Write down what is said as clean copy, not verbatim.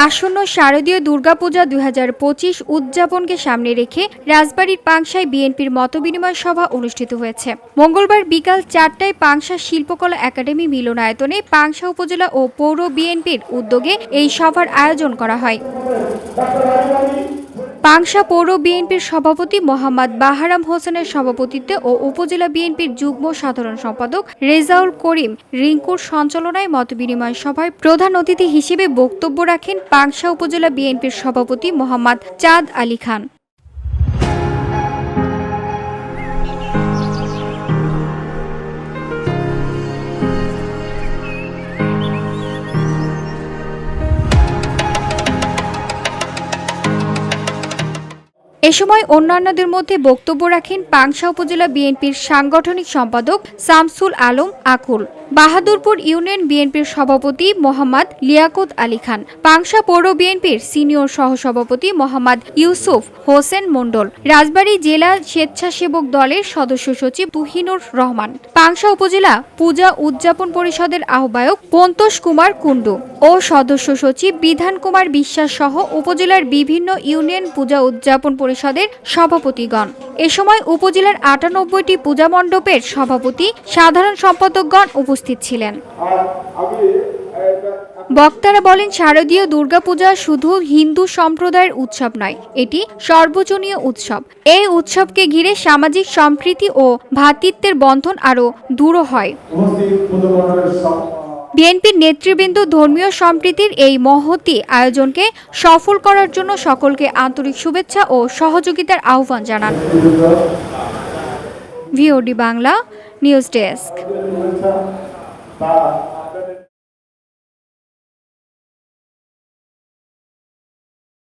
আসন্ন শারদীয় দুর্গাপূজা ২০২৫ উদযাপনকে সামনে রেখে রাজবাড়ীর পাংশায় বিএনপির মতবিনিময় সভা অনুষ্ঠিত হয়েছে। মঙ্গলবার বিকাল ৪টায় পাংশা শিল্পকলা একাডেমি মিলনায়তনে পাংশা উপজেলা ও পৌর বিএনপির উদ্যোগে এই সভার আয়োজন করা হয়। পাংশা পৌর বিএনপির সভাপতি মোহাম্মদ বাহারাম হোসেনের সভাপতিত্বে ও উপজেলা বিএনপির যুগ্ম সাধারণ সম্পাদক রেজাউল করিম রিঙ্কুর সঞ্চালনায় মতবিনিময় সভায় প্রধান অতিথি হিসেবে বক্তব্য রাখেন পাংশা উপজেলা বিএনপির সভাপতি মোহাম্মদ চাঁদ আলী খান। এ সময় অন্যান্যদের মধ্যে বক্তব্য রাখেন পাংশা উপজেলা বিএনপির সাংগঠনিক সম্পাদক শামসুল আলম আকুল, বাহাদুরপুর ইউনিয়ন বিএনপির সভাপতি মোহাম্মদ লিয়াকত আলী খান, পাংশা পৌর বিএনপির সিনিয়র সহসভাপতি মোহাম্মদ ইউসুফ হোসেন মণ্ডল, রাজবাড়ী জেলা স্বেচ্ছাসেবক দলের সদস্য সচিব তুহিনুর রহমান, পাংশা উপজেলা পূজা উদযাপন পরিষদের আহ্বায়ক পন্তোষ কুমার কুণ্ডু ও সদস্য সচিব বিধান কুমার বিশ্বাস সহ উপজেলার বিভিন্ন ইউনিয়ন পূজা উদযাপন পরিষদের সভাপতিগণ। এ সময় উপজেলার ৯৮টি পূজা মণ্ডপের সভাপতি, সাধারণ সম্পাদকগণ উপস্থিত ছিলেন। বক্তারা বলেন, শারদীয় দুর্গাপূজা শুধু হিন্দু সম্প্রদায়ের উৎসব নয়, এটি সর্বজনীয় উৎসব। এই উৎসবকে ঘিরে সামাজিক সম্প্রীতি ও ভ্রাতৃত্বের বন্ধন আরও দৃঢ় হয়। বিএনপির নেতৃবৃন্দ ধর্মীয় সম্প্রীতির এই মহতী আয়োজনকে সফল করার জন্য সকলকে আন্তরিক শুভেচ্ছা ও সহযোগিতার আহ্বান জানান। VOD Bangla news desk.